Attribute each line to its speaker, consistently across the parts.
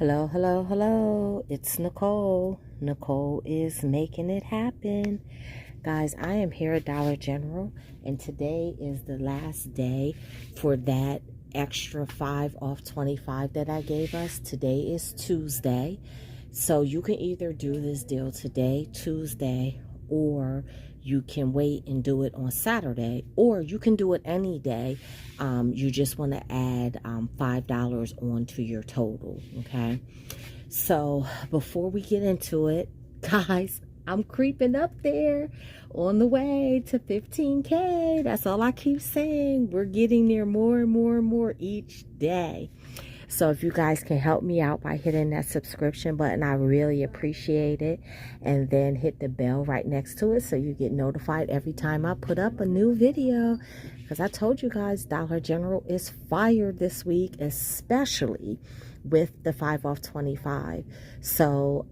Speaker 1: Hello, hello, hello. It's Nicole. Nicole is making it happen. Guys, I am here at Dollar General, and today is the last day for that extra 5 off 25 that I gave us. Today is Tuesday. So you can either do this deal today, Tuesday, or you can wait and do it on Saturday, or you can do it any day. You just want to add $5 onto your total, okay? So before we get into it, guys, I'm creeping up there on the way to 15K. That's all I keep saying. We're getting there more and more and more each day. So if you guys can help me out by hitting that subscription button, I really appreciate it. And then hit the bell right next to it so you get notified every time I put up a new video. Because I told you guys, Dollar General is fire this week, especially with the 5 off 25. So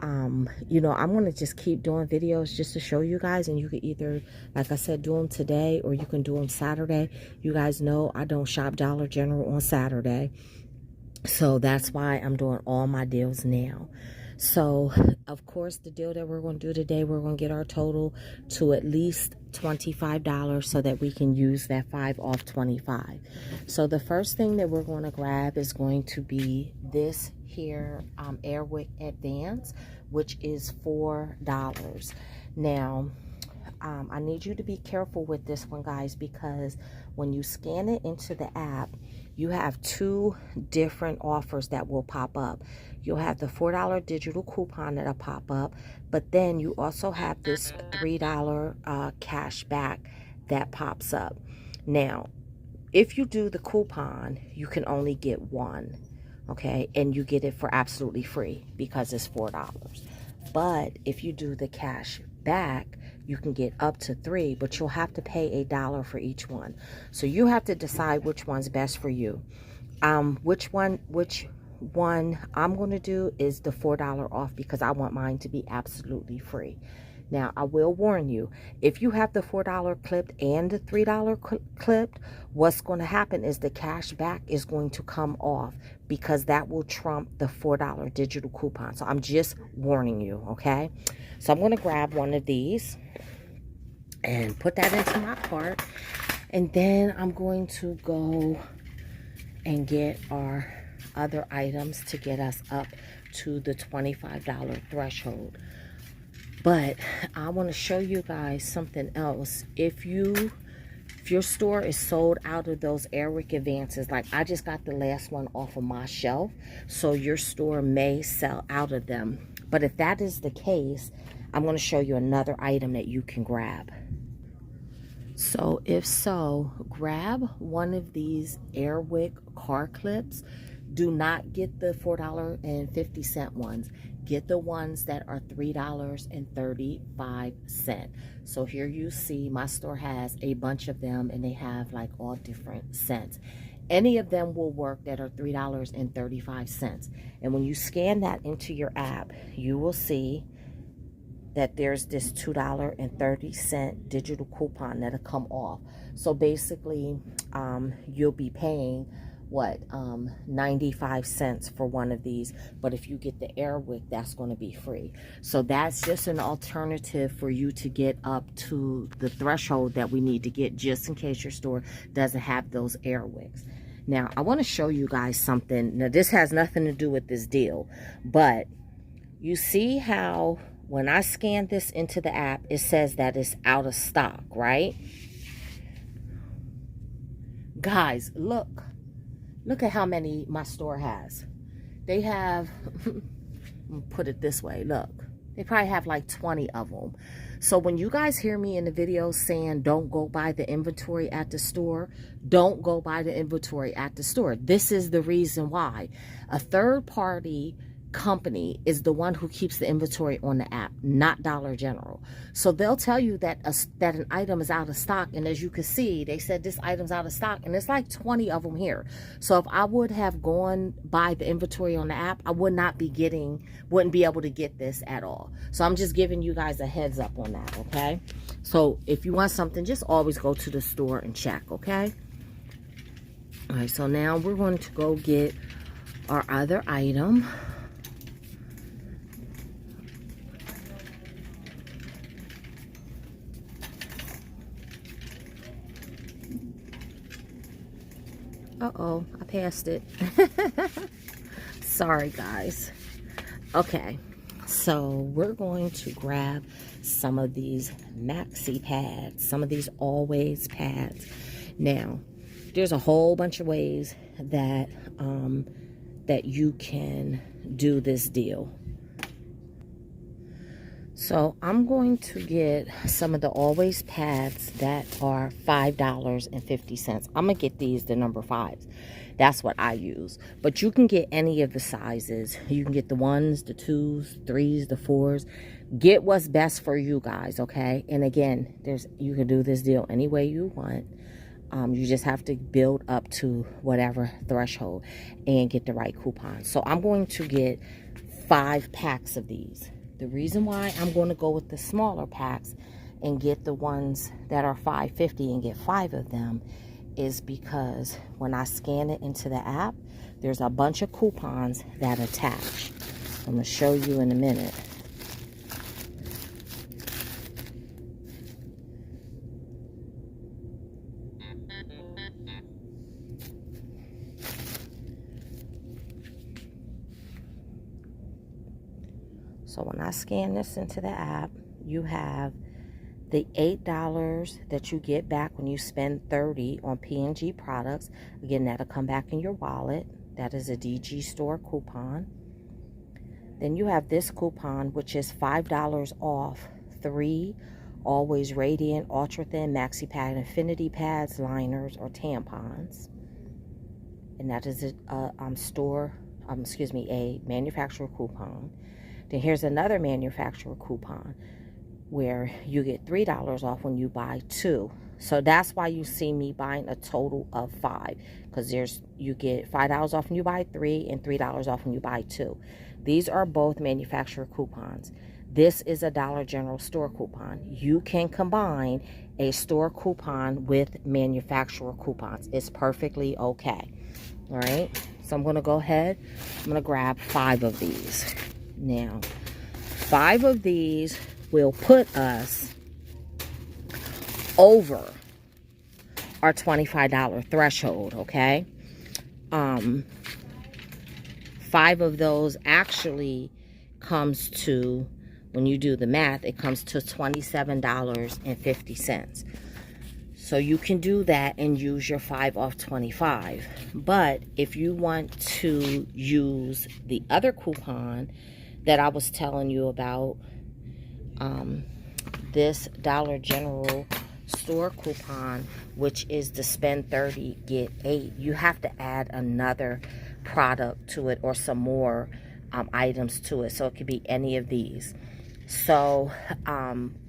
Speaker 1: you know, I'm gonna just keep doing videos just to show you guys, and you can either, like I said, do them today or you can do them Saturday. You guys know I don't shop Dollar General on Saturday, so that's why I'm doing all my deals now. So of course, the deal that we're going to do today, we're going to get our total to at least $25 so that we can use that 5 off 25. So the first thing that we're going to grab is going to be this here Airwick Advance, which is $4. Now I need you to be careful with this one, guys, because when you scan it into the app, you have 2 different offers that will pop up. You'll have the $4 digital coupon that'll pop up, but then you also have this $3 cash back that pops up. Now, if you do the coupon, you can only get 1, okay? And you get it for absolutely free because it's $4. But if you do the cash back, you can get up to 3, but you'll have to pay $1 for each one. So you have to decide which one's best for you. Which one I'm going to do is the $4 off, because I want mine to be absolutely free. Now, I will warn you, if you have the $4 clipped and the $3 clipped, what's going to happen is the cash back is going to come off, because that will trump the $4 digital coupon. So I'm just warning you, okay? So I'm going to grab one of these and put that into my cart. And then I'm going to go and get our other items to get us up to the $25 threshold. But I want to show you guys something else. If your store is sold out of those Airwick Advances, like I just got the last one off of my shelf, so your store may sell out of them. But if that is the case, I'm going to show you another item that you can grab. So if so, grab one of these Airwick car clips. Do not get the $4.50 ones. Get the ones that are $3.35. So here you see my store has a bunch of them, and they have like all different cents. Any of them will work that are $3.35. And when you scan that into your app, you will see that there's this $2.30 digital coupon that'll come off. So basically, you'll be paying what, 95 cents for one of these. But if you get the Airwick, that's going to be free. So that's just an alternative for you to get up to the threshold that we need to get, just in case your store doesn't have those Airwicks. Now, I want to show you guys something. Now, this has nothing to do with this deal, but you see how when I scan this into the app, it says that it's out of stock, right? Guys, look at how many my store has. They have, put it this way, look, they probably have like 20 of them. So when you guys hear me in the video saying don't go buy the inventory at the store, don't go buy the inventory at the store. This is the reason why. A third party company is the one who keeps the inventory on the app, not Dollar General. So they'll tell you that that an item is out of stock, and as you can see, they said this item's out of stock, and it's like 20 of them here. So if I would have gone by the inventory on the app, I wouldn't be able to get this at all. So I'm just giving you guys a heads up on that, okay? So if you want something, just always go to the store and check, okay? All right, so now we're going to go get our other item. Uh-oh, I passed it. Sorry, guys. Okay, so we're going to grab some of these maxi pads, some of these always pads. Now, there's a whole bunch of ways that that you can do this deal. So I'm going to get some of the always pads that are $5.50. I'm gonna get these, the number 5s. That's what I use. But you can get any of the sizes. You can get the 1s, the 2s, 3s, the 4s. Get what's best for you guys, okay? And again, you can do this deal any way you want. You just have to build up to whatever threshold and get the right coupon. So I'm going to get 5 packs of these. The reason why I'm going to go with the smaller packs and get the ones that are $5.50 and get 5 of them is because when I scan it into the app, there's a bunch of coupons that attach. I'm going to show you in a minute. So when I scan this into the app, you have the $8 that you get back when you spend $30 on P&G products. Again, that'll come back in your wallet. That is a DG store coupon. Then you have this coupon, which is $5 off 3 Always Radiant Ultra Thin Maxi Pad Infinity Pads, liners, or tampons. And that is a manufacturer coupon. Then here's another manufacturer coupon where you get $3 off when you buy 2. So that's why you see me buying a total of 5, because you get $5 off when you buy 3 and $3 off when you buy 2. These are both manufacturer coupons. This is a Dollar General store coupon. You can combine a store coupon with manufacturer coupons. It's perfectly okay. All right, so I'm going to go ahead. I'm going to grab 5 of these. Now, 5 of these will put us over our $25 threshold, okay? 5 of those actually comes to, when you do the math, it comes to $27.50. So you can do that and use your 5 off 25. But if you want to use the other coupon that I was telling you about, this Dollar General store coupon, which is the spend 30 get 8, you have to add another product to it or some more items to it. So it could be any of these. So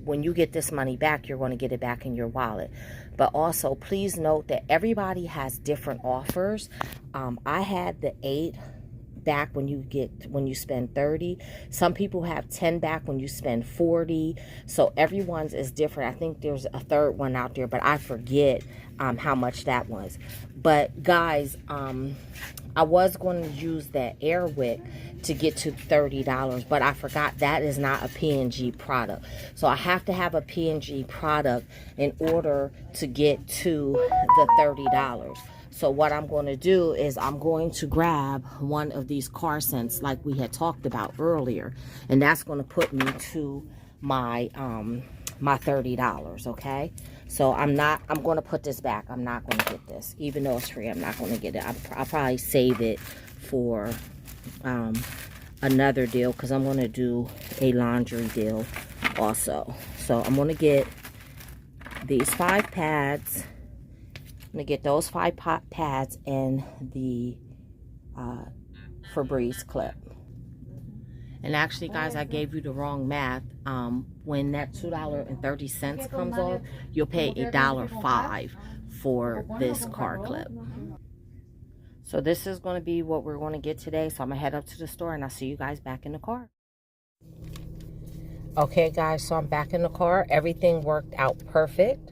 Speaker 1: when you get this money back, you're going to get it back in your wallet. But also, please note that everybody has different offers. I had the 8 back when you spend 30. Some people have 10 back when you spend 40. So everyone's is different. I think there's a third one out there, but I forget how much that was. But guys, I was going to use that Airwick to get to $30, but I forgot that is not a P&G product. So I have to have a P&G product in order to get to the $30. So what I'm going to do is I'm going to grab one of these car scents like we had talked about earlier, and that's going to put me to my my $30, okay? So I'm going to put this back. I'm not going to get this. Even though it's free, I'm not going to get it. I'll probably save it for another deal, because I'm going to do a laundry deal also. So I'm going to get these 5 pads. I'm going to get those 5 pads and the Febreze clip. And actually, guys, I gave you the wrong math. When that $2.30 comes off, you'll pay $1.05 for this car clip. So this is going to be what we're going to get today. So I'm going to head up to the store and I'll see you guys back in the car. Okay, guys, so I'm back in the car. Everything worked out perfect.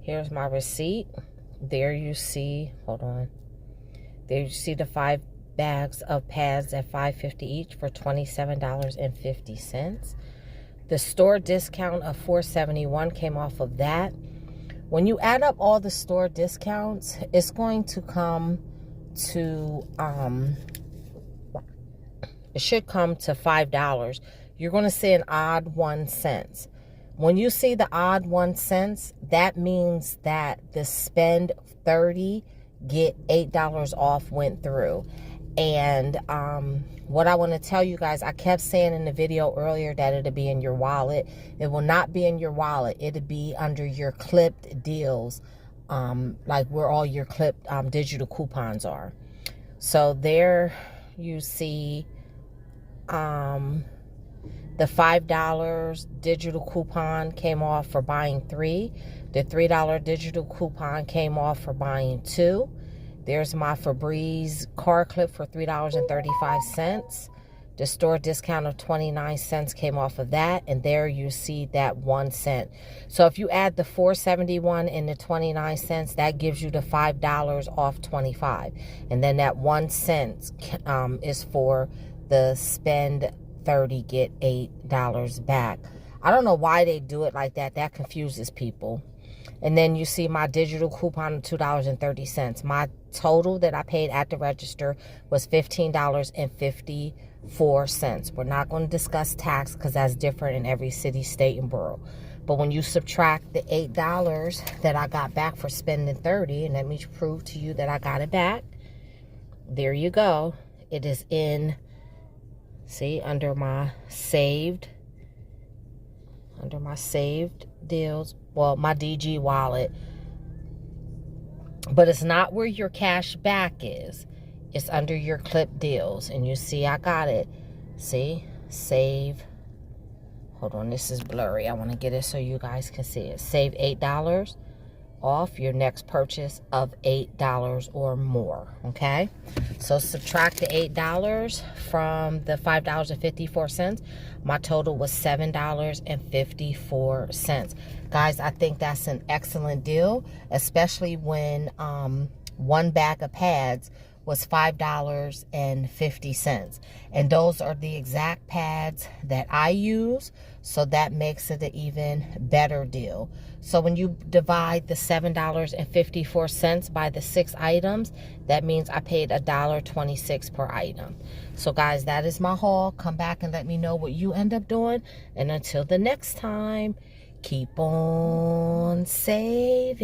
Speaker 1: Here's my receipt. There you see, hold on. There you see the 5 bags of pads at $5.50 each for $27.50. The store discount of $4.71 came off of that. When you add up all the store discounts, it's going to come to $5. You're going to see an odd 1 cent. When you see the odd 1 cent, that means that the spend 30, get $8 off went through. And what I want to tell you guys, I kept saying in the video earlier that it'll be in your wallet. It will not be in your wallet. It'll be under your clipped deals, like where all your clipped digital coupons are. So there you see the $5 digital coupon came off for buying 3. The $3 digital coupon came off for buying 2. There's my Febreze car clip for $3.35. The store discount of 29 cents came off of that. And there you see that 1 cent. So if you add the $4.71 and the 29 cents, that gives you the $5 off 25. And then that 1 cent is for the spend 30, get $8 back. I don't know why they do it like that. That confuses people. And then you see my digital coupon of $2.30. My total that I paid at the register was $15.54. We're not going to discuss tax because that's different in every city, state, and borough. But when you subtract the $8 that I got back for spending 30, and let me prove to you that I got it back. There you go. It is in, see, under my saved deals. Well, my DG wallet. But it's not where your cash back is. It's under your clip deals. And you see I got it. See? Save. Hold on, this is blurry. I want to get it so you guys can see it. Save $8 off your next purchase of $8 or more. Okay? So subtract the $8 from the $5.54. My total was $7.54. Guys, I think that's an excellent deal, especially when 1 bag of pads was $5.50. And those are the exact pads that I use, so that makes it an even better deal. So when you divide the $7.54 by the 6 items, that means I paid $1.26 per item. So guys, that is my haul. Come back and let me know what you end up doing. And until the next time, keep on saving.